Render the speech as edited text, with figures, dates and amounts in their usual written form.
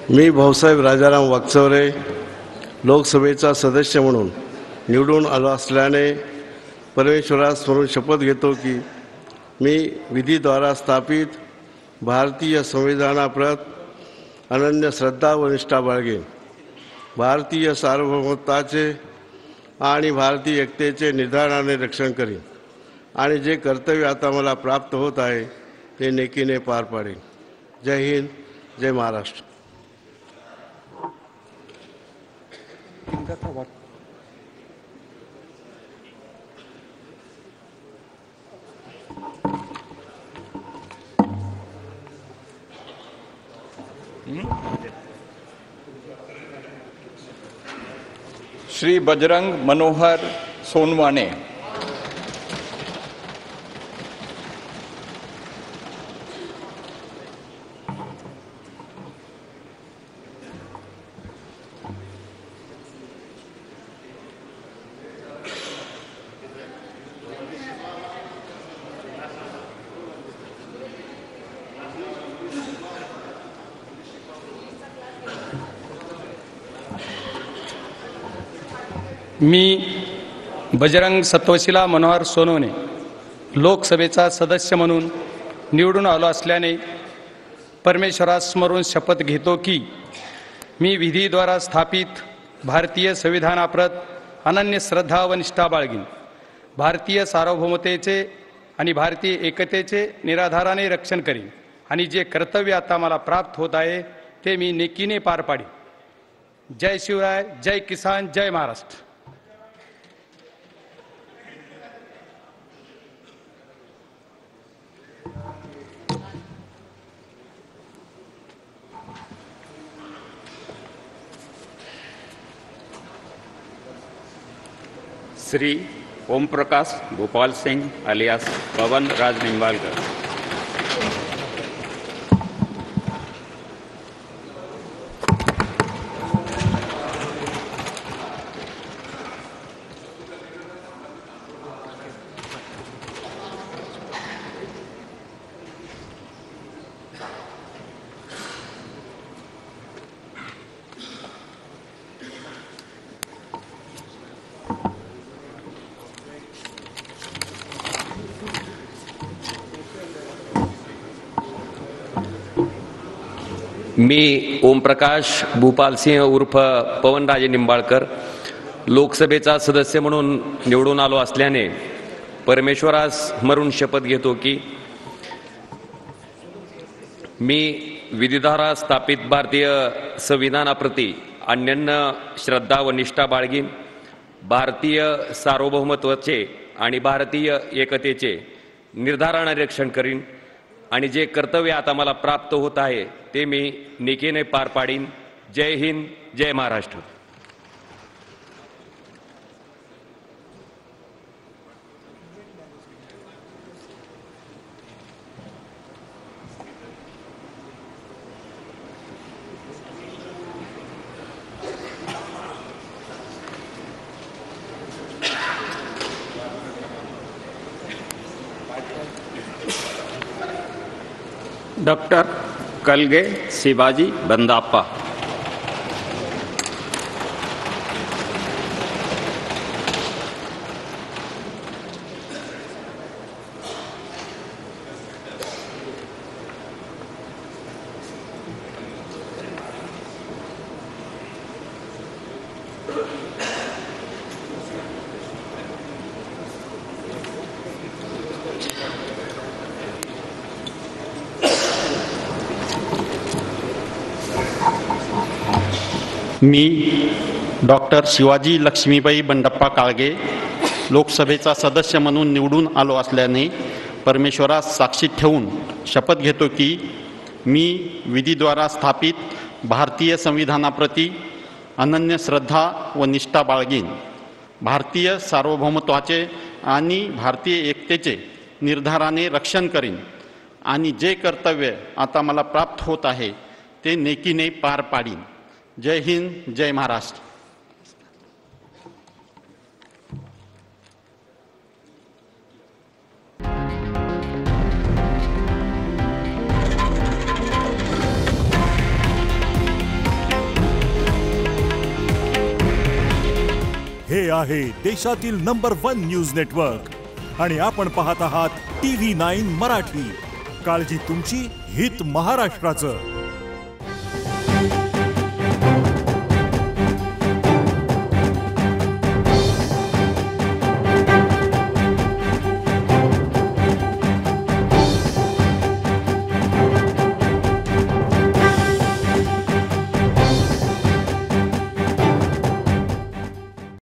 मी भाऊसाहेब राजाराम वाकचौरे लोकसभेचा सदस्य म्हणून निवडून आलो असल्याने परमेश्वरास स्मरून शपथ घेतो की मी विधीद्वारा स्थापित भारतीय संविधानाप्रत अनन्य श्रद्धा व निष्ठा बाळगेन. भारतीय सार्वभौमत्वाचे आणि भारतीय एकतेचे निर्धाराने रक्षण करीन आणि जे कर्तव्य आता मला प्राप्त होत आहे ते नेकीने पार पाडेन. जय हिंद, जय महाराष्ट्र. श्री बजरंग मनोहर सोनवाने. मी बजरंग सत्वशिला मनोहर सोनवणे लोकसभेचा सदस्य म्हणून निवडून आलो असल्याने परमेश्वरास स्मरून शपथ घेतो की मी विधीद्वारा स्थापित भारतीय संविधानाप्रत अनन्य श्रद्धा व निष्ठा बाळगीन. भारतीय सार्वभौमतेचे आणि भारतीय एकतेचे निराधाराने रक्षण करीन आणि जे कर्तव्य आता मला प्राप्त होत आहे ते मी नेकीने पार पाडीन. जय शिवराय, जय किसान, जय महाराष्ट्र. श्री ओम प्रकाश गोपाल सिंह अलियास पवन राज निंबाळकर. मी ओमप्रकाश भूपालसिंह उर्फ पवनराजे निंबाळकर लोकसभेचा सदस्य म्हणून निवडून आलो असल्याने परमेश्वरास स्मरून शपथ घेतो की मी विधीद्वारा स्थापित भारतीय संविधानाप्रती अनन्य श्रद्धा व निष्ठा बाळगीन. भारतीय सार्वभौमत्वाचे आणि भारतीय एकतेचे निर्धाराने रक्षण करीन आणि जे कर्तव्य आता मला प्राप्त होत आहे ते मी नेकीने पार पाडीन. जय हिंद, जय महाराष्ट्र. डॉक्टर कलगे शिवाजी बंदाप्पा. मी डॉक्टर शिवाजी लक्ष्मीबाई बंडप्पा काळगे लोकसभेचा सदस्य म्हणून निवडून आलो असल्याने परमेश्वरास साक्षी ठेवून शपथ घेतो की मी विधीद्वारा स्थापित भारतीय संविधानाप्रती अनन्य श्रद्धा व निष्ठा बाळगीन. भारतीय सार्वभौमत्वाचे आणि भारतीय एकतेचे निर्धाराने रक्षण करीन आणि जे कर्तव्य आता मला प्राप्त होत आहे ते नेकीने पार पाडीन. जय हिंद, जय महाराष्ट्र. हे आहे देशातील नंबर 1 न्यूज नेटवर्क आणि आपण पाहत आहात TV9 मराठी. काळजी तुमची, हित महाराष्ट्राचं.